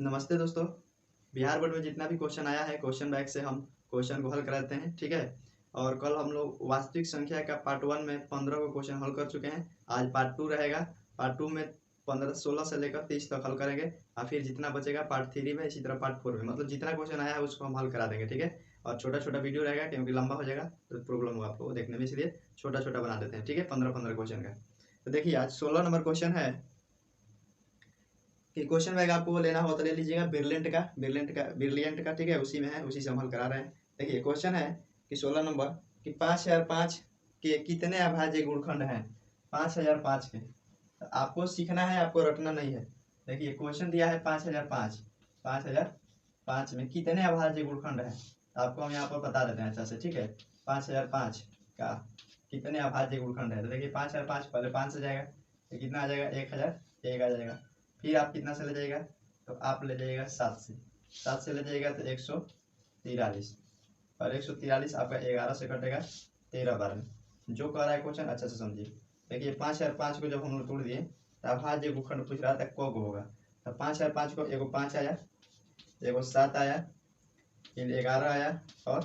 नमस्ते दोस्तों। बिहार बोर्ड में जितना भी क्वेश्चन आया है क्वेश्चन बैंक से हम क्वेश्चन को हल कराते हैं, ठीक है। और कल हम लोग वास्तविक संख्या का पार्ट 1 में 15 को क्वेश्चन हल कर चुके हैं। आज पार्ट 2 रहेगा। पार्ट 2 में 16 से लेकर 30 तक हल करेंगे और फिर जितना बचेगा पार्ट 3 में, इसी तरह पार्ट 4 में, मतलब जितना क्वेश्चन आया है उसको हम हल करा देंगे, ठीक है। और छोटा छोटा वीडियो रहेगा क्योंकि लंबा हो जाएगा तो प्रॉब्लम होगा आपको देखने में, इसलिए छोटा छोटा बना देते हैं, ठीक है। 15-15 क्वेश्चन का। तो देखिए आज 16 नंबर क्वेश्चन है कि क्वेश्चन बैग आपको लेना हो तो ले लीजिएगा ब्रिलियंट का, ठीक है। उसी में है, उसी से हम हल करा रहे हैं। देखिए क्वेश्चन है कि 16 नंबर कि 5005 के कितने अभाज्य गुणखंड हैं। 5005 के तो आपको सीखना है, आपको रटना नहीं है। देखिए क्वेश्चन दिया है 5005 में कितने अभाज्य गुणखंड है, आपको हम यहाँ पर बता देते हैं अच्छा से, ठीक है। 5005 का कितने अभाज्य गुणखंड है। तो देखिए 5005 पहले 5 से जाएगा तो कितना आ जाएगा, 1001 आ जाएगा। फिर आप कितना से ले जाइएगा, तो आप ले जाइएगा 7 से ले जाइएगा तो 143 और 143 आपका 11 से कटेगा 13-12 जो कह रहा है क्वेश्चन अच्छा से समझिए। देखिए 5005 को जब हम लोग तोड़ दिए तो अभाज्य गुणखंड पूछ रहा था कब होगा। तो 5005 को एगो 5 आया, एगो 7 आया, फिर 11 आया और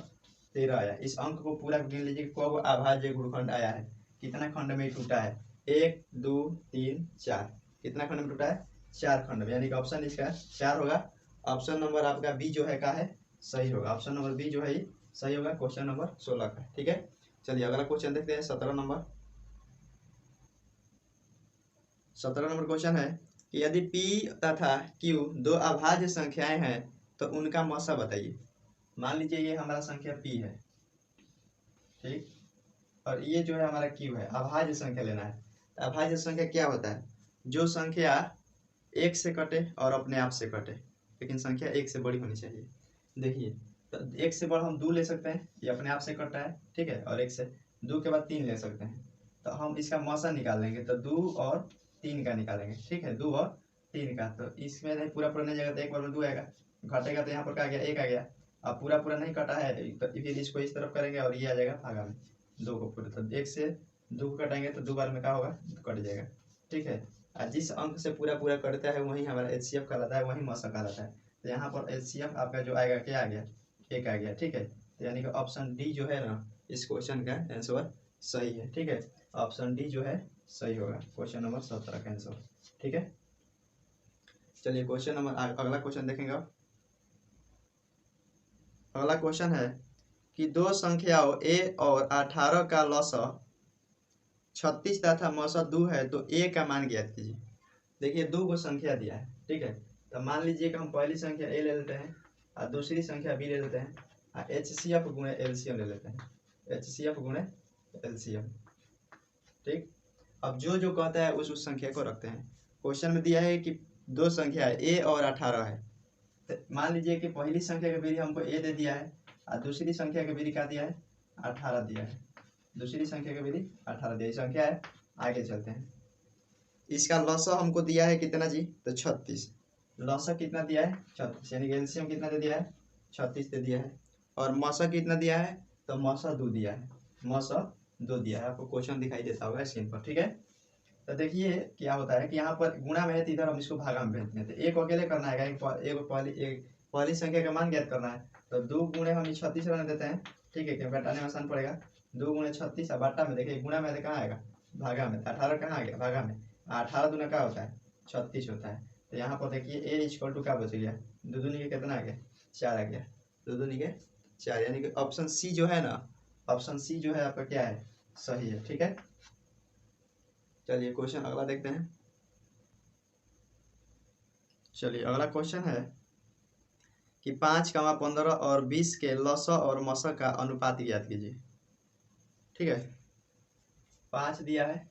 13 आया। इस अंक को पूरा गिन लीजिए कब अभाज्य गुणखंड आया है, कितना खंड में टूटा है। 1 2 3 4, कितना खंड में टूटा है, 4 खंड में, यानी कि ऑप्शन इसका 4 होगा। ऑप्शन नंबर आपका बी जो है का है सही होगा। ऑप्शन नंबर बी जो है सही होगा क्वेश्चन नंबर 16 का, ठीक है। चलिए अगला क्वेश्चन देखते हैं। 17 नंबर क्वेश्चन है कि यदि P तथा Q दो अभाज्य संख्याएं हैं तो उनका मौसा बताइए। मान लीजिए ये हमारा संख्या P है, ठीक, और ये जो है हमारा Q है। अभाज्य संख्या लेना है। अभाज्य संख्या क्या होता है, जो संख्या 1 से कटे और अपने आप से कटे, लेकिन संख्या 1 से बड़ी होनी चाहिए। देखिए तो 1 से बड़ा हम 2 ले सकते हैं, ये अपने आप से कट रहा है, ठीक है। और 1 से 2 के बाद 3 ले सकते हैं, तो हम इसका मौसा निकाल लेंगे तो 2 और 3 का निकालेंगे, ठीक है। 2 और 3 का, तो इसमें नहीं पूरा नहीं जाएगा तो एक बार में 2 आएगा, घटेगा तो यहाँ पर क्या आ गया, 1 आ गया। अब पूरा नहीं कटा है तो फिर इसको इस तरफ करेंगे और ये आ जाएगा भागा में 2 को पूरे, तो 1 से 2 को कटेंगे तो 2 बार में क्या होगा, कट जाएगा, ठीक है। जिस अंक से पूरा कटता है वही हमारा एचसीएफ कहलाता है, वही मौसा कहलाता है। तो यहाँ पर एचसीएफ आपका जो आएगा क्या आ गया, 1 आ गया, ठीक है। तो यानी कि ऑप्शन डी जो है ना इस क्वेश्चन का आंसर सही है, ठीक है। ऑप्शन डी जो है सही होगा क्वेश्चन नंबर 17 का आंसर, ठीक है। चलिए क्वेश्चन नंबर अगला क्वेश्चन देखेंगे। अगला क्वेश्चन है कि दो संख्याओं a और 18 का लसाअ 36 तथा मौसा 2 है तो a का मान ज्ञात कीजिए। देखिए 2 को संख्या दिया है, ठीक है। तो मान लीजिए कि हम पहली संख्या a ले लेते हैं और दूसरी संख्या b ले लेते हैं और HCF गुणे LCM ले लेते हैं, HCF गुणे LCM, ठीक। अब जो जो कहता है उस संख्या को रखते हैं। क्वेश्चन में दिया है कि दो संख्या है a और 18 है। तो मान लीजिए कि पहली संख्या का बीरी हमको a दे दिया है और दूसरी संख्या का बीरी क्या दिया है, 18 दिया है। दूसरी संख्या का बीरी 18 दिया, संख्या है। आगे चलते हैं। इसका लसाअ हमको दिया है कितना जी, तो 36। लसाअ कितना दिया है, 36, यानी कि एलसीएम कितना दे दिया है, 36 दे दिया है। और मौसा कितना दिया है, तो मौसा 2 दिया है, मौसा 2 दिया है। आपको क्वेश्चन दिखाई देता होगा स्क्रीन पर, ठीक है। तो देखिए क्या होता है कि यहाँ पर गुणा में है तो इधर हम इसको भागा में भेजते हैं। तो एक अकेले करना है, एक पहली संख्या का मान ज्ञात करना है। तो 2 गुणे हम 36 रहने देते हैं, ठीक है, क्योंकि घटाने में आसान पड़ेगा। 2 गुणे 36 और बाटा में देखिए गुणा में कहाँ आएगा, भागा में। 18 कहाँ आ गया, भागा में। 18 दूना क्या होता है, 36 होता है। तो यहाँ पर देखिए ए इक्वल टू क्या बच गया, 2 दूनी के कितना आ गया, 4 आ गया, 2 दूनी के 4, यानी कि ऑप्शन सी जो है ना, ऑप्शन सी जो है आपका क्या है, सही है, ठीक है। चलिए क्वेश्चन अगला देखते हैं। चलिए अगला क्वेश्चन है कि 5, 15 और 20 के लसाअ और मौसा का अनुपात ज्ञात कीजिए, ठीक है। 5 दिया है,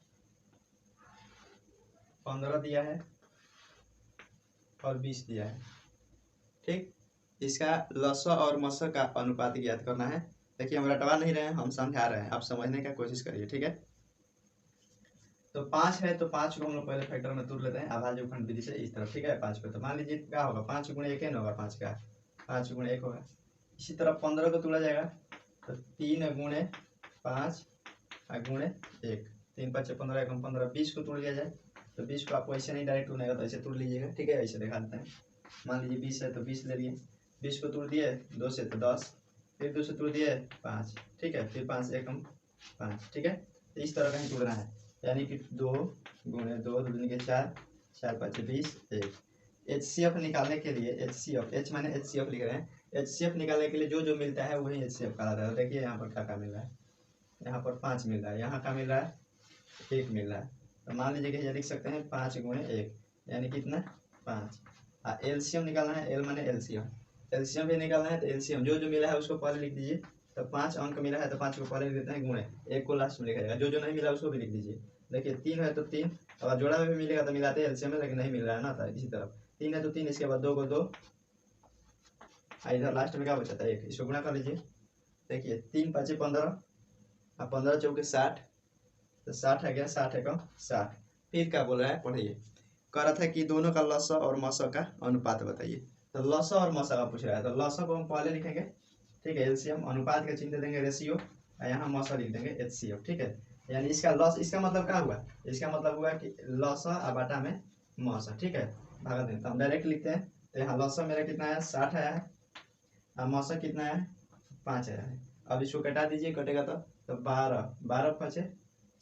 15 दिया है और 20 दिया है, ठीक। इसका लसाअ और मौसा का अनुपात ज्ञात करना है। देखिए हम रटवा नहीं रहे हैं, हम समझा रहे हैं, आप समझने का कोशिश करिए, ठीक है। तो 5 है तो 5 को हम लोग पहले फैक्टर में तोड़ लेते हैं अभाज्य गुणनखंड विधि से इस तरफ, ठीक है। 5 को तो मान लीजिए क्या होगा, 5 गुणे 1 न होगा, 5 का 5 गुणे 1 होगा। इसी तरह 15 को तोड़ा जाएगा तो 3 गुणे 5 गुणे 1, 3 5 15, 1 15। 20 को तोड़ लिया जाए तो 20 को आपको ऐसे नहीं डायरेक्ट तोड़ना है, तो ऐसे तोड़ लीजिएगा, ठीक है। ऐसे दिखा देते हैं मान लीजिए 20 है तो 20 ले लिए, 20 को तोड़ दिए 2 से तो 10, फिर 2 से तोड़ दिए 5, ठीक है, फिर 5 एकम 5, ठीक है। तो इस तरह का ही तोड़ना है, यानी कि 2 गुणे 2 दूनी के 4, 4 5 20 1। HCF निकालने के लिए HCF, H माने HCF लिख रहे हैं, HCF निकालने के लिए जो जो मिलता है वही HCF कहलाता है। देखिए यहाँ पर क्या मिल रहा है, यहाँ पर 5 मिल रहा है, यहाँ क्या मिल रहा है 1 मिल रहा है। तो मान लीजिए कि लिख सकते हैं 5 गुणे 1 यानी कितना 5। एलसीएम निकालना है, एल माने एलसीएम, एलसीएम भी निकालना है तो एलसीएम जो जो मिला है उसको पहले लिख दीजिए। तो 5 अंक मिला है तो 5 को पहले लिख देते हैं गुणे, 1 को लास्ट में लिखा जाएगा, जो जो नहीं मिला उसको भी लिख दीजिए। देखिए 3 है तो 3, अगर जोड़ा में भी मिलेगा तो मिलाते हैं एलसीएम में, लेकिन नहीं मिल रहा है ना, तो इसी तरफ 3 है तो 3, इसके बाद 2 को 2, इधर लास्ट में क्या बचा था 1, इसको गुणा कर लीजिए। देखिए 3 5 15 और 15 चौके 60, तो 60 है गया, 60 एकम 60। फिर क्या बोल रहा है पढ़िए, कह रहा था कि दोनों का लसा और मसा का अनुपात बताइए। तो लसा और मसा का पूछ रहा है, तो लसा को हम पहले लिखेंगे, ठीक है, एलसीएम, अनुपात का चिन्ह देंगे रेशियो, यहाँ मसा लिख देंगे एचसीएफ, ठीक है। यानी इसका लॉस, इसका मतलब क्या हुआ, इसका मतलब हुआ कि लसा और बाटा में मसा, ठीक है, भागा दें तो हम डायरेक्ट लिखते हैं। तो यहाँ लसा मेरा कितना है 60 आया है और मसा कितना है 5 आया है। अब इसको कटा दीजिए, कटेगा तो 12 12 पचे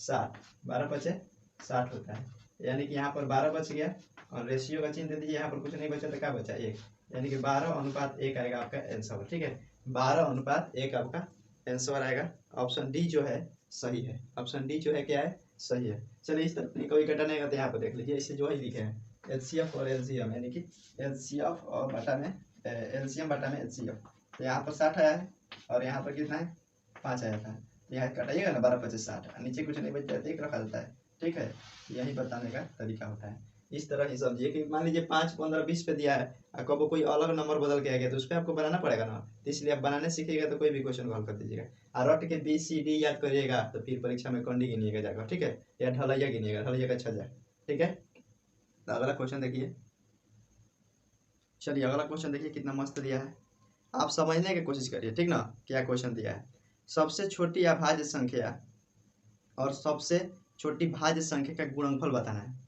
60, 12 पचे 60 होता है, यानी कि यहाँ पर 12 बच गया और रेशियो का चिन्ह दे दीजिए, यहाँ पर कुछ नहीं बचा तो क्या बचा 1, यानी कि 12:1 आएगा आपका आंसर, ठीक है, 12:1 आपका आंसर आएगा। ऑप्शन डी जो है सही है, ऑप्शन डी जो है क्या है सही है। चलिए इस तरफ कोई कटा नहीं तो यहाँ पर देख लीजिए, इसे जो ही लिखे हैं एचसीएफ और एलसीएम, यानी कि एलसीएफ और बटा में एलसीएम बटा में एचसीएफ। तो यहाँ पर 60 आया है और यहाँ पर कितना है 5 आया था, यहाँ कटाइएगा ना 12 25 60, नीचे कुछ नहीं बचता है तो 1 रखा जाता है, ठीक है। यही बताने का तरीका होता है। इस तरह ही समझिए कि मान लीजिए 5 15 20 पे दिया है और कब कोई अलग नंबर बदल के आ गया तो उस पर आपको बनाना पड़ेगा ना, तो इसलिए आप बनाने सीखिएगा तो कोई भी क्वेश्चन को हल कर दीजिएगा। और रट के BCD याद करिएगा तो फिर परीक्षा में कंडी गिनिएगा जाकर, ठीक है, या ढलैया गिनिएगा, ढलैया का 6000, ठीक है। तो अगला क्वेश्चन देखिए, चलिए अगला क्वेश्चन देखिए कितना मस्त दिया है, आप समझने की कोशिश करिए, ठीक ना। क्या क्वेश्चन दिया है, सबसे छोटी अभाज्य संख्या और सबसे छोटी भाज्य संख्या का गुणनफल बताना है।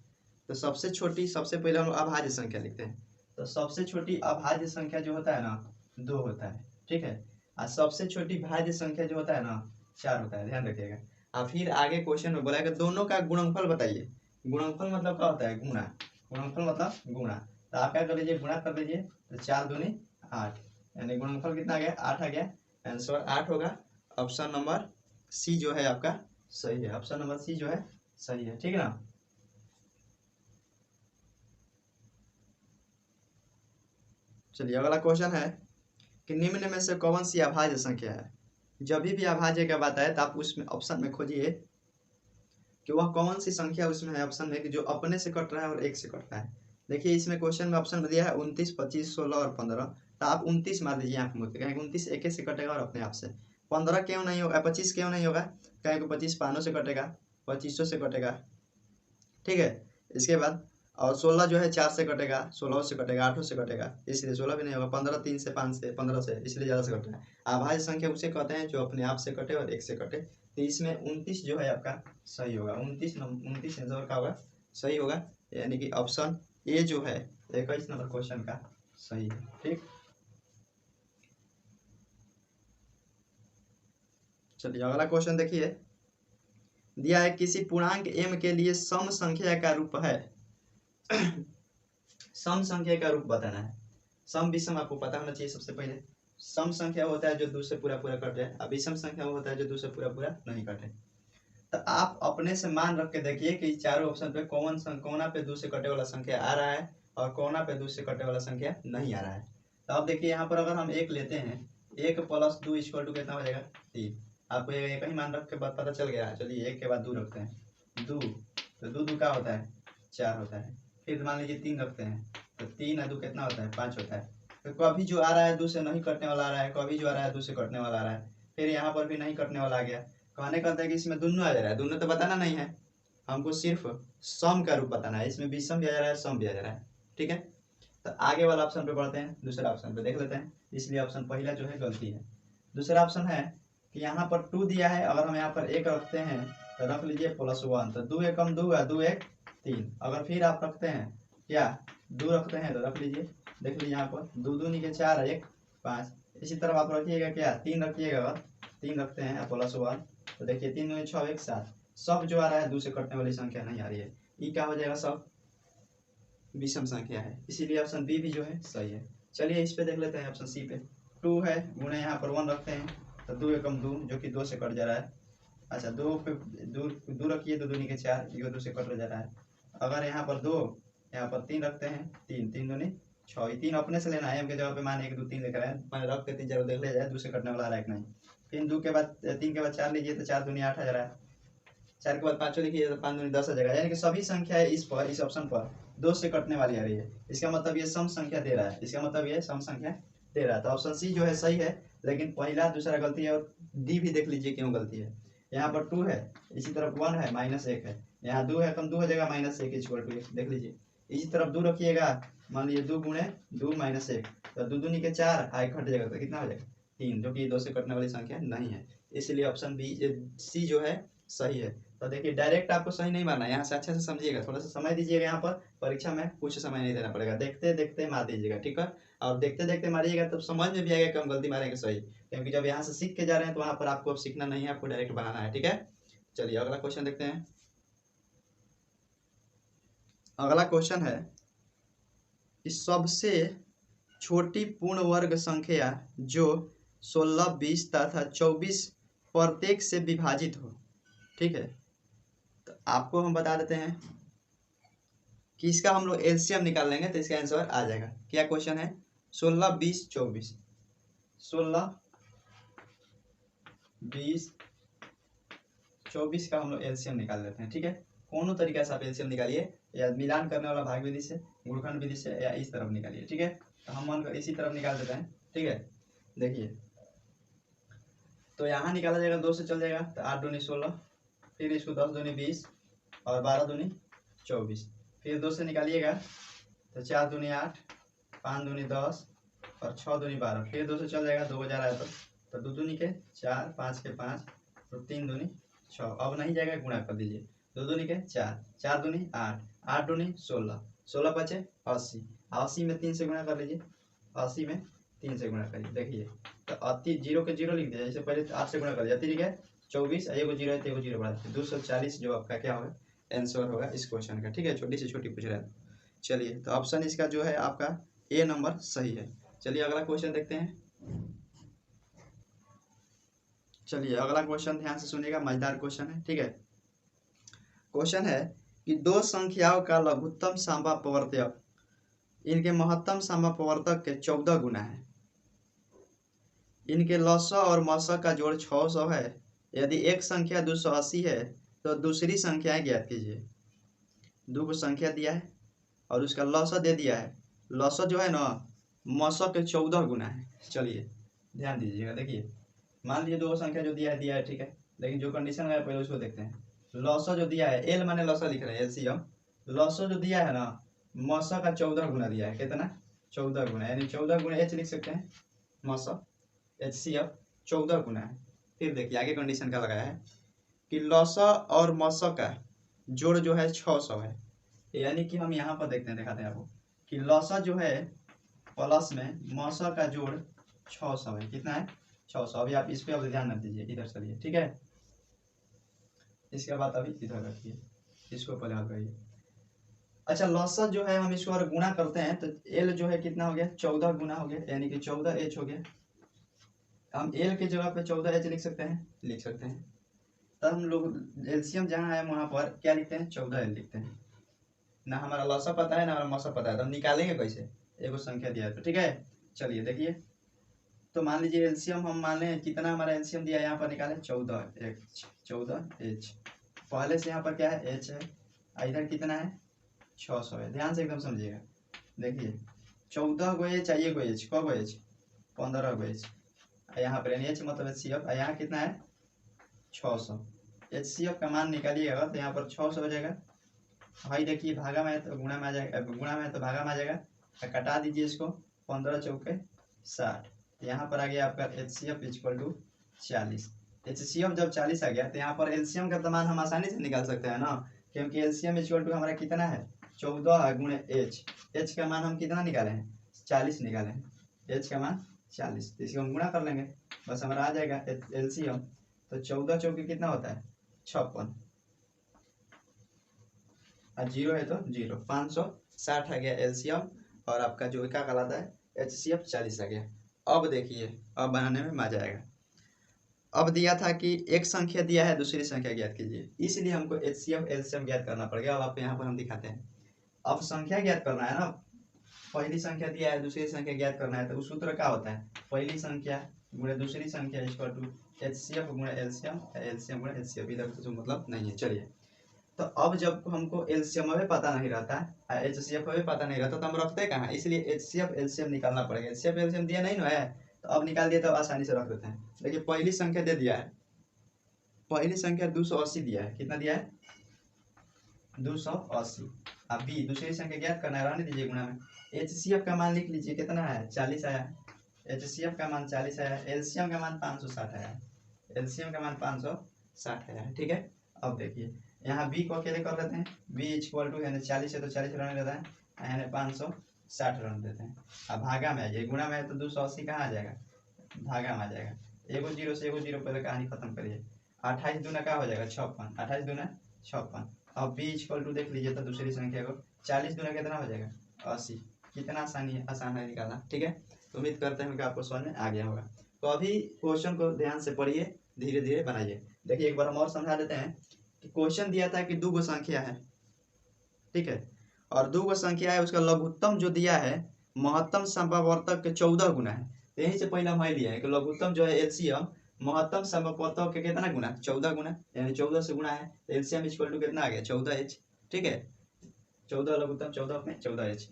तो सबसे छोटी, सबसे पहले हम अभाज्य संख्या लिखते हैं, तो सबसे छोटी अभाज्य संख्या जो होता है ना 2 होता है, ठीक है, और सबसे छोटी भाज्य संख्या जो होता है ना 4 होता है, ध्यान रखिएगा। और फिर आगे क्वेश्चन में बोला है कि दोनों का गुणनफल बताइए। गुणनफल मतलब क्या होता है गुणा, गुणनफल मतलब गुणा, तो आप क्या कर लीजिए गुणा कर लीजिए, तो 4 दूनी 8, यानी गुणनफल कितना आ गया 8 आ गया, आंसर 8 होगा। ऑप्शन नंबर सी जो है आपका सही है, ऑप्शन नंबर सी जो है सही है, ठीक है ना। चलिए अगला क्वेश्चन है कि निम्न में से कौन सी अभाज्य संख्या है। जब भी अभाज्य का बात है तो आप उसमें ऑप्शन में खोजिए कि वह कौन सी संख्या उसमें है ऑप्शन में कि जो अपने से कट रहा है और 1 से कट रहा है। देखिए इसमें क्वेश्चन में ऑप्शन में दिया है 29 25 16 और 15, तो आप 29 मार दीजिए यहाँ पे, कहेंगे 29 1 से कटेगा और अपने आप से। 15 क्यों नहीं होगा, 25 क्यों नहीं होगा, कहेंगे 25 5 से कटेगा, 25 से कटेगा, ठीक है। इसके बाद और 16 जो है 4 से कटेगा, 16 से कटेगा, 8 से कटेगा, इसलिए 16 भी नहीं होगा। 15 3 से 5 से 15 से, इसलिए ज़्यादा से कट रहा है। अभाज्य संख्या उसे कहते हैं जो अपने आप से कटे और 1 से कटे। तो इसमें 29 जो है आपका सही होगा, 29 आंसर का होगा सही होगा, यानी कि ऑप्शन ए जो है 21 नंबर क्वेश्चन का सही है, ठीक। चलिए अगला क्वेश्चन देखिए, दिया है किसी पूर्णांक m के लिए सम संख्या का रूप है सम संख्या का रूप बताना है। सम विषम आपको पता होना चाहिए सबसे पहले। सम संख्या होता है जो 2 से पूरा पूरा कट जाए, और विषम संख्या होता है जो 2 से पूरा पूरा नहीं कटे। तो आप अपने से मान रख के देखिए कि चारों ऑप्शन पे कोना पे 2 से कटे वाला संख्या आ रहा है और कोना पे 2 से कटे वाला संख्या नहीं आ रहा है। तो आप देखिए यहाँ पर अगर हम 1 लेते हैं, 1 + 2 = कितना हो जाएगा 3। आपको एक ही मान रख के बाद पता चल गया। चलिए 1 के बाद 2 रखते हैं, 2 तो 2 2 क्या होता है 4 होता है। फिर मान लीजिए 3 रखते हैं, तो 3 और 2 कितना होता है 5 होता है। तो कभी जो आ रहा है 2 से नहीं कटने वाला आ रहा है, कभी जो आ रहा है 2 से कटने वाला आ रहा है, फिर यहाँ पर भी नहीं कटने वाला आ गया। कहने का है कि इसमें दोनों आ जा रहा है, दोनों तो बताना नहीं है, हमको सिर्फ सम का रूप बताना है। इसमें विषम भी आ जा रहा है, सम भी आ जा रहा है, ठीक है। तो आगे वाला ऑप्शन पे बढ़ते हैं, दूसरा ऑप्शन पे देख लेते हैं। इसलिए ऑप्शन पहला जो है गलती है। दूसरा ऑप्शन है कि यहाँ पर 2 दिया है, अगर हम यहाँ पर 1 रखते हैं तो रख लीजिए +1, तो 2 एकम 2 है, 2 1 3। अगर फिर आप रखते हैं क्या 2 रखते हैं तो रख लीजिए देख लीजिए यहाँ पर 2 दूनी के 4 1 5। इसी तरफ आप रखिएगा क्या 3 रखिएगा, अगर 3 रखते हैं आप +1 तो देखिए 3 दूनी 6 1 7। सब जो आ रहा है 2 से कटने वाली संख्या नहीं आ रही है, ई क्या हो जाएगा, सब विषम संख्या है, इसीलिए ऑप्शन बी भी जो है सही है। चलिए इस पे देख लेते हैं ऑप्शन सी पे। 2 है गुणे यहाँ पर 1 रखते हैं तो 2 एकम 2 जो कि 2 से कट जा रहा है। अच्छा 2 पे 2 रखिए तो 2 दूनी के 4, ये 2 से कट जा रहा है। अगर यहाँ पर 2 यहाँ पर 3 रखते हैं 3 3 दूनी 6, ये 3 अपने से लेना है, उनके जगह पे मान 1 2 3 लेकर आए, मैंने रख के 3 जगह देख लिया जाए 2 से कटने वाला है कि नहीं। फिर 2 के बाद 3 के बाद 4 लीजिए तो 4 दूनी 8 आ जा रहा है, 4 के बाद 5 देखिए तो 5 दूनी 10 आ जाएगा, यानी कि सभी संख्याएं इस ऑप्शन पर 2 से कटने वाली आ रही है। इसका मतलब ये सम संख्या दे रहा है, इसका मतलब ये सम संख्या दे रहा है, तो ऑप्शन सी जो है सही है। लेकिन पहला दूसरा गलती है, और डी भी देख लीजिए क्यों गलती है। यहाँ पर 2 है, इसी तरफ 1 है -1 है, यहाँ 2 है कम 2 हो जाएगा -1 = 1, देख लीजिए। इसी तरफ 2 रखिएगा, मान लीजिए 2 गुणे 2 -1 तो 2 दूनी के 4 आए कट जाएगा तो कितना हो जाएगा 3, जो कि 2 से कटने वाली संख्या नहीं है, इसलिए ऑप्शन बी सी जो है सही है। तो देखिए डायरेक्ट आपको सही नहीं मारना है, यहाँ से अच्छे से समझिएगा, थोड़ा सा समय दीजिएगा, यहाँ पर परीक्षा में कुछ समय नहीं देना पड़ेगा, देखते देखते मार दीजिएगा, ठीक है। और देखते देखते मारिएगा तब समझ में भी आएगा कि हम गलती मारेंगे सही, क्योंकि जब यहाँ से सीख के जा रहे हैं तो वहाँ पर आपको अब सीखना नहीं है, आपको डायरेक्ट बनाना है, ठीक है। चलिए अगला क्वेश्चन देखते हैं। अगला क्वेश्चन है कि सबसे छोटी पूर्ण वर्ग संख्या जो 16 20 तथा 24 प्रत्येक से विभाजित हो, ठीक है। तो आपको हम बता देते हैं कि इसका हम लोग एलसीएम निकाल लेंगे तो इसका आंसर आ जाएगा। क्या क्वेश्चन है, 16 20 24, 16 20 24 का हम लोग एलसीएम निकाल लेते हैं, ठीक है। कोनो तरीका से आप एलसीएम निकालिए, या मिलान करने वाला भाग विधि से, गुणनखंड विधि से, या इस तरफ निकालिए, ठीक है। तो हम मन इसी तरफ निकाल देते हैं, ठीक है। देखिए तो यहाँ निकाला जाएगा 2 से चल जाएगा तो 8 दूनी 16, फिर इसको 10 दूनी 20 और 12 दूनी 24, फिर 2 से निकालिएगा तो 4 दूनी 8, 5 दूनी 10 और 6 दूनी 12, फिर 2 से चल जाएगा 2 जा रहा है तो 2 दूनी के 4, 5 के 5 तो 3 दूनी 6, अब नहीं जाएगा गुणा कर दीजिए, 2 दूनी के 4, 4 दूनी 8, 8 दूनी 16, 16 बचे 80, 80 में 3 से गुणा कर लीजिए, 80 में 3 से गुणा करिए, देखिए तो 0 के 0 लिख दिया, जैसे पहले 8 से गुणा कर दिया, ठीक है 24 एगो 0 है तो एगो 0 बढ़ा दीजिए, 240 जो आपका क्या होगा आंसर होगा इस क्वेश्चन का, ठीक है। छोटी से छोटी पूछ रहा है, चलिए तो ऑप्शन इसका जो है आपका ए नंबर सही है। चलिए अगला क्वेश्चन देखते हैं। चलिए अगला क्वेश्चन ध्यान से सुनिएगा, मजेदार क्वेश्चन है, ठीक है। क्वेश्चन है कि दो संख्याओं का लघुत्तम साम्यापवर्तक इनके महत्तम साम्यापवर्तक के 14 गुना है, इनके लसअ और मसअ का जोड़ 600 है। यदि एक संख्या 280 है तो दूसरी संख्या ज्ञात कीजिए। दो को संख्या दिया है और उसका लसअ दे दिया है, लसअ जो है ना मसअ के 14 गुना है। चलिए ध्यान दीजिएगा, देखिए मान लीजिए दो संख्या जो दिया है, ठीक है, लेकिन जो कंडीशन है पहले उसको देखते हैं। लसअ जो दिया है, एल माने लसअ लिख रहे हैं, एलसीएम, लसअ जो दिया है ना मसअ का 14 गुना दिया है, कितना 14 गुना, यानी 14 गुना एच लिख सकते हैं, मसअ HCF 14 गुना है। फिर देखिए आगे कंडीशन का लगाया है कि लसअ और मसअ का जोड़ जो है 600 है, यानी कि हम यहाँ पर देखते हैं, दिखाते हैं आपको कि लसअ जो है प्लस में मसअ का जोड़ 600 है, कितना है 600। अभी आप इस पे अब ध्यान रख दीजिए, इधर चलिए, ठीक है। इसके बाद अभी इधर रखिए, इसको पहले हल करिए। अच्छा लसअ जो है हम इसको अगर गुणा करते हैं तो एल जो है कितना हो गया 14 गुना हो गया, यानी कि 14H हो गया। हम एल की जगह पे 14H लिख सकते हैं, लिख सकते हैं। तब हम लोग एलसीएम जहाँ है वहाँ पर क्या लिखते हैं 14L लिखते हैं। ना हमारा लसअ पता है ना हमारा मसअ पता है, तो हम निकालेंगे कैसे, एगो संख्या दिया है तो, ठीक है। चलिए देखिए तो मान लीजिए एलसीएम हम मान लें कितना हमारा एलसीएम दिया है, यहाँ पर निकाले 14H, पहले से यहाँ पर क्या है H है, इधर कितना है 600 है। ध्यान से एकदम समझिएगा, देखिए 14 गो H चाहिए, गो H कब H 15 गो H, यहाँ पर H मतलब HCF, यहाँ कितना है 600। HCF का मान निकालिएगा तो यहाँ पर 600 हो जाएगा। भाई देखिए भागा में तो गुणा में आ जाएगा, गुणा में तो भागा में आ जाएगा, कटा दीजिए इसको, 15 चौके 60, यहाँ पर आ गया आपका HCF = 40। HCF जब 40 आ गया तो यहाँ पर एलसीएम का मान हम आसानी से निकाल सकते हैं ना, क्योंकि एलसीएम = हमारा कितना है 14 गुणे H का मान हम कितना निकाले हैं 40 निकालें, एच का मान 40, तो इसको हम गुणा कर लेंगे, बस हमारा आ जाएगा एलसीएम। तो 14 चौके कितना होता है 56, और 0 है तो 0, 560 आ गया एलसीएम। और आपका जो क्या कहलाता है एचसीएफ 40 आ गया। अब देखिए, अब बनाने में मजा आएगा। अब दिया था कि एक संख्या दिया है, दूसरी संख्या ज्ञात कीजिए, इसलिए हमको एचसीएफ एलसीएम ज्ञात करना पड़ेगा। अब आप यहाँ पर हम दिखाते हैं, अब संख्या ज्ञात करना है ना, पहली संख्या दिया है, दूसरी संख्या ज्ञात करना है, तो उस सूत्र क्या होता है, पहली संख्या गुणे दूसरी संख्या इक्वल टू एचसीएफ गुणे एलसीएम, एलसीएम गुणे एचसीएफ। इधर कुछ मतलब नहीं है। चलिए, तो अब जब हमको एलसीएम में पता नहीं रहता, एचसीएफ में पता नहीं रहता, तो हम रखते कहाँ, इसलिए एचसीएफ एलसीएम निकालना पड़ेगा। एचसीएफ एलसीएम दिया नहीं ना है, तो अब निकाल दिया, तो आसानी से रख देते हैं। देखिए, पहली संख्या दे दिया है, पहली संख्या 280 दिया है, कितना दिया है 280। अब बी दूसरी संख्या ज्ञात करना है, रहने दीजिए गुणा में। एचसीएफ का मान लिख लीजिए, कितना है 40 आया, एचसीएफ का मान 40 आया, एलसीएम का मान 560 आया, एलसीएम का मान 560 आया, ठीक है। अब देखिए, यहाँ बी को अकेले कर लेते हैं, बी इक्वल टू यानी 40 है तो 40 रहने देता है, यानी 560 रहने देते हैं। अब भागा में आ जाए, गुणा में है तो 280 कहाँ आ जाएगा, भागा में आ जाएगा, एगो जीरो से एगो जीरो पहले कहानी खत्म करिए। 28 दूना क्या हो जाएगा 56, 28 दूना 56। अब बी इक्वल टू देख लीजिए, तो दूसरी संख्या को 40 दूना कितना हो जाएगा 80। कितना आसानी है, आसान है निकालना, ठीक है। तो उम्मीद करते हैं कि आपको समझ में आ गया होगा। तो अभी क्वेश्चन को ध्यान से पढ़िए, धीरे धीरे बनाइए। देखिए, एक बार हम और समझा देते हैं कि क्वेश्चन दिया था कि 2 संख्या है, ठीक है, और 2 संख्या है, उसका लघुत्तम जो दिया है महत्तम समवर्तक के 14 गुना है। तो यहीं से पहले हम लिया है कि लघुत्तम जो है एलसीएम महत्तम समवर्तक के कितना गुना 14 गुना, यानी 14 से गुना है, तो एलसीएम इक्वल टू कितना आ गया 14H, ठीक है। 14 लघुत्तम 14 में 14H।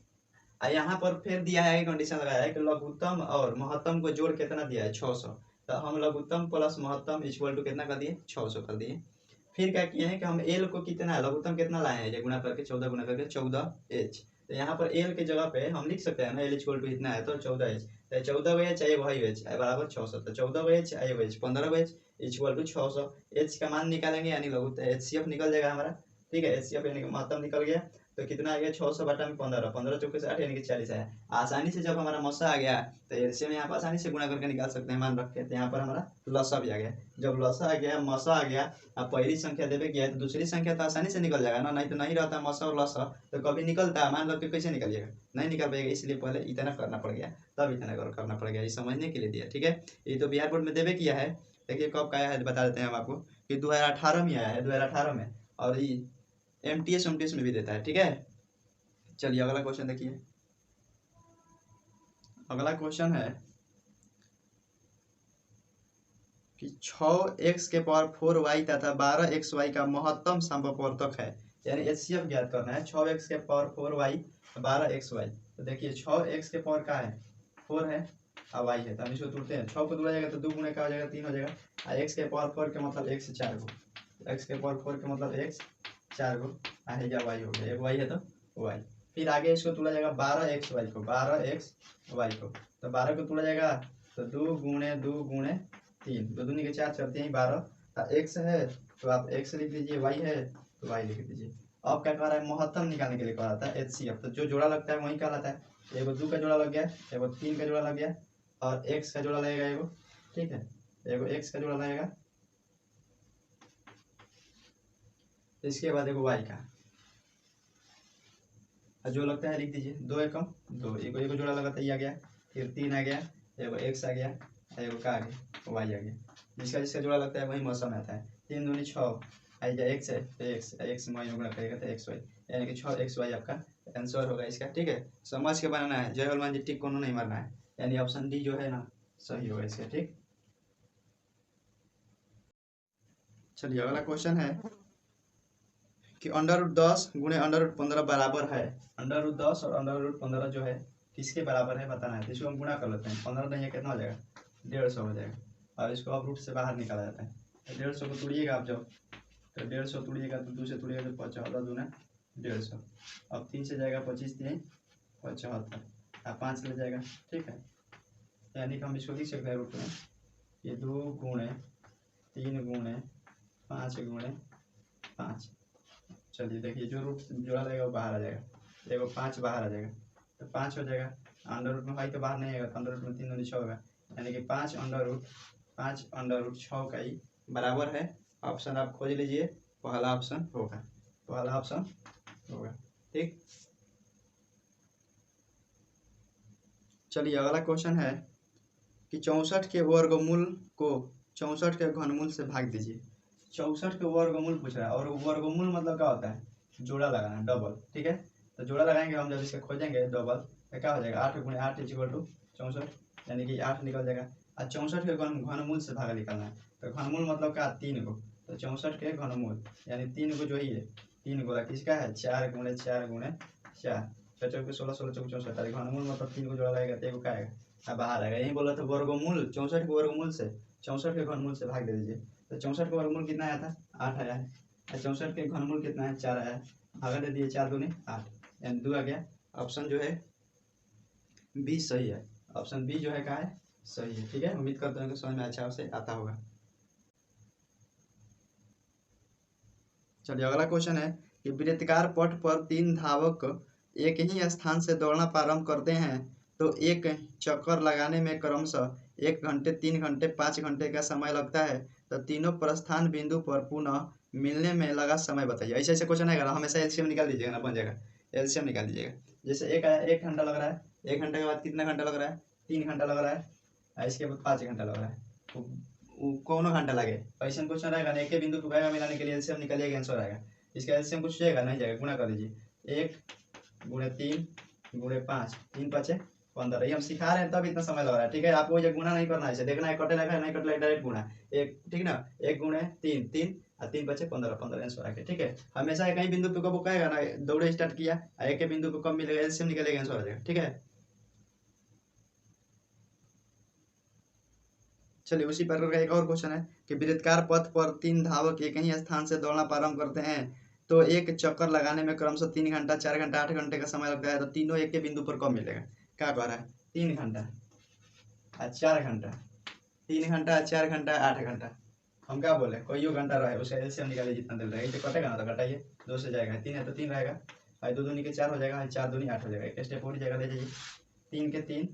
यहाँ पर फिर दिया है, कंडीशन लगाया है कि लघुत्तम और महत्तम को जोड़ कितना दिया है 600, तो हम लघुत्तम प्लस महत्तम इक्वल टू कितना कर दिए 600 कर दिए। फिर क्या किए हैं कि हम एल को कितना है लघुत्तम कितना लाए हैं, ये गुणा करके 14 गुणा करके 14H। तो यहाँ पर एल के जगह पे हम लिख सकते हैं ना, एल इक्वल टू इतना है तो 14H, तो 14H एगो है H बराबर 600, तो 14H एगो H 15H equal to 600। H का मान निकालेंगे, यानी लघुत्तम एचसीएफ निकल जाएगा हमारा, ठीक है। एचसीएफ यानी कि महत्तम निकल गया, तो कितना आ गया 600 बटा में 15, 15 चौके 60 यानी कि 40 आया। आसानी से जब हमारा मसा आ गया, तो एलसीएम यहाँ पर आसानी से गुणा करके निकाल सकते हैं मान रख के। तो यहाँ पर हमारा लसा भी आ गया, जब लसा आ गया मसा आ गया, अब पहली संख्या देवे गया तो दूसरी संख्या तो आसानी से निकल जाएगा ना, नहीं तो नहीं रहता मसा और लसा तो कभी निकलता है, मान लो कि कैसे निकलिएगा, नहीं निकल पाएगा। इसलिए पहले इतना करना पड़ गया, तब इतना करना पड़ गया, ये समझने के लिए दिया, ठीक है। ये तो बिहार बोर्ड में देवे किया है, देखिए कब का आया है बता देते हैं हम आपको कि 2018 में आया है, 2018 में, और ये एमटीएस में भी देता है, ठीक है। चलिए अगला क्वेश्चन देखिए। अगला क्वेश्चन है कि 6x के पावर 4y तथा 12xy का महत्तम समवर्तक है, यानी एचसीएफ ज्ञात करना है। 6x के पावर 4y 12xy, तो देखिए 6x के पावर का है 4 है और y है, तो हम इसको तोड़ते हैं, 6 को तोड़ा जाएगा तो 2 गुणे का हो जाएगा 3 हो जाएगा, और x के पावर 4 के मतलब x 4 गो, x के पावर 4 के मतलब x 4 गो, है या y हो गया, एक y है तो y। फिर आगे इसको तोड़ा जाएगा 12xy को, 12xy को, तो 12 को तोड़ा जाएगा तो 2 गुणे 2 गुणे 3, 2 दूनी के 4 चलते हैं 12, x है तो आप x लिख लीजिए, y है तो y लिख दीजिए। अब क्या कह रहा है, महत्तम निकालने के लिए कह रहा था एचसीएफ, तो जो जोड़ा लगता है वही कहलाता है। एगो 2 का जोड़ा लग गया, एगो 3 का जोड़ा लग गया, और x का जोड़ा लगेगा एगो, ठीक है, एगो x का जोड़ा लगेगा, इसके बाद एगो y का जो लगता है लिख दीजिए, 2 एकम 2, एगो जोड़ा लगा था ये आ गया, फिर 3 आ गया, एगो x आ गया, एगो का आ गया y आ गया, जिसका जिसका जोड़ा लगता है वही मौसम आता है। 3 दूनी 6 आई जा x है तो x में गुणा करेगा तो xy, यानी कि 6xy आपका आंसर होगा इसका, ठीक है। समझ के बनाना है, जय हनुमान जी, टिक को नहीं मारना है, यानी ऑप्शन डी जो है ना सही होगा इसका, ठीक। चलिए अगला क्वेश्चन है कि √10 गुणे √15 बराबर है। √10 और √15 जो है किसके बराबर है बताना है, तो इसको हम गुणा कर लेते हैं, 15 नहीं है कितना हो जाएगा 150 हो जाएगा, और इसको अब रूट से बाहर निकाला जाता है। 150 को तोड़िएगा आप जब, तो 150 तोड़िएगा तो 2 से तोड़िएगा तो 14 दूना 150, अब 3 से जाएगा 25 3 75, अब 5 ले जाएगा, ठीक है। यानी कि हम इसको लिख सकते हैं रूट में, ये 2 गुणे 3 गुणे 5 गुणे 5। चलिए देखिए, जो रूट जोड़ा लगेगा वो बाहर आ जाएगा, देखो 5 बाहर आ जाएगा तो 5 हो जाएगा, अंडर रूट में भाई तो बाहर नहीं आएगा, तो अंडर रूट में 3 दूनी 6 होगा, यानी कि 5 अंडर रूट 6 का ही बराबर है। ऑप्शन आप खोज लीजिए, पहला ऑप्शन होगा, पहला ऑप्शन होगा। ठीक, चलिए अगला क्वेश्चन है कि 64 के वर्गमूल को 64 के घनमूल से भाग दीजिए। 64 के वर्गमूल पूछ रहा है, और वर्गमूल मतलब क्या होता है, जोड़ा लगाना, डबल। ठीक है, तो जोड़ा लगाएंगे हम, जब इसके खोजेंगे डबल तो क्या हो जाएगा, 8 गुणे 8 इक्वल टू 64, यानी कि 8 निकल जाएगा। और 64 के घनमूल से भाग निकालना है, तो घनमूल मतलब क्या, 3 को, तो 64 के घनमूल यानी 3 को जो ही है, 3 गोला किसका है, 4 गुणे 4 गुणे 4, 4 के 16, 16 चौक 64, घनमूल मतलब 3 को जोड़ा लगेगा तो एक का आएगा, अब बाहर आएगा। यही बोला था वर्गमूल, 64 के वर्गमूल से 64 के घनमूल से भाग दे दीजिए, तो 64 का वर्गमूल कितना आया था, 8 आया है, और 64 के घनमूल कितना है, 4 आया है, भागा दे दिए, 4 दूनी 8, यानी 2 आ गया। ऑप्शन जो है बी सही है, ऑप्शन बी जो है क्या है, सही है। ठीक है, उम्मीद करते हैं कि समझ में अच्छा से आता होगा। चलिए अगला क्वेश्चन है कि वृत्ताकार पथ पर 3 धावक एक ही स्थान से दौड़ना प्रारंभ करते हैं तो एक चक्कर लगाने में क्रमशः 1 घंटे, 3 घंटे, 5 घंटे का समय लगता है, तो तीनों प्रस्थान बिंदु पर पुनः मिलने में लगा समय बताइए। ऐसे ऐसे क्वेश्चन आएगा ना, हमेशा एलसीएम निकाल दीजिएगा ना, बन जाएगा, एलसीएम निकाल दीजिएगा। जैसे एक आया, 1 घंटा लग रहा है, 1 घंटे के बाद कितना घंटा लग रहा है, 3 घंटा लग रहा है, और इसके बाद 5 घंटा लग रहा है, तो कौन घंटा लगे, ऐसा क्वेश्चन रहेगा ना, एक बिंदु को गएगा मिलाने के लिए एलसीएम निकालिएगा, आंसर आएगा। इसका एलसीएम कुछ जाएगा नहीं जाएगा, गुणा कर दीजिए, 1 गुणे 3 गुणे 5, 3 5 15, ये हम सिखा रहे हैं तब इतना समय लग रहा है। ठीक है, आपको ये गुणा नहीं करना है, इसे देखना है कटे लगा है नहीं कटे लगा, डायरेक्ट गुणा, एक, ठीक ना, 1 गुणे 3 3 और 3 5 15 15 आंसर आएगा। ठीक है, हमेशा एक ही बिंदु पे कब कहेगा ना, दौड़े स्टार्ट किया, एक के बिंदु पे कब मिलेगा, एलसीएम निकलेगा, आंसर आ जाएगा। ठीक है, चलिए उसी प्रकार का एक और क्वेश्चन है कि वृत्ताकार पथ पर 3 धावक एक ही स्थान से दौड़ना प्रारंभ करते हैं तो एक चक्कर लगाने में क्रमशः 3 घंटा, 4 घंटा, 8 घंटे का समय लगता है, तो तीनों एक के बिंदु पर कब मिलेगा, क्या कह रहा है, 3 घंटा और 4 घंटा, 3 घंटा 4 घंटा 8 घंटा, हम क्या बोले, कोई घंटा रहे उसका एलसीएम निकालिए, जितना देर रहेगा, इसे कटेगा ना तो घटाइए, 2 से जाएगा, 3 है तो 3 रहेगा, और 2 दूनी के 4 हो जाएगा, 4 दूनी 8 हो जाएगा, एक स्टेप और जाएगा, ले जाइए, 3 के 3,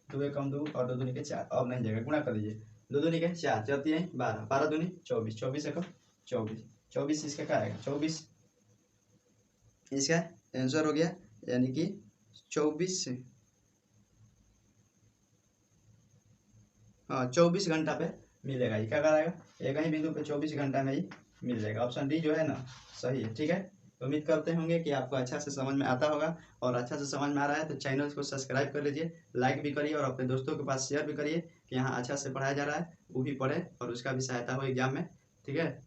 2 एक कम 2 और 2 दूनी के 4, अब नहीं जाएगा, गुणा कर दीजिए, 2 दूनी के 4 चौथी है 12, 12 दूनी 24, 24 एक 24, 24 इसका क्या आएगा, 24 इसका आंसर हो गया, यानी कि 24, हाँ 24 घंटा पे मिलेगा, ये क्या कराएगा, एक ही बिंदु पे 24 घंटा में ही मिल जाएगा। ऑप्शन डी जो है ना सही है। ठीक है, तो उम्मीद करते होंगे कि आपको अच्छा से समझ में आता होगा, और अच्छा से समझ में आ रहा है तो चैनल को सब्सक्राइब कर लीजिए, लाइक भी करिए, और अपने दोस्तों के पास शेयर भी करिए कि यहाँ अच्छा से पढ़ाया जा रहा है, वो भी पढ़े और उसका भी सहायता हो एग्जाम में। ठीक है।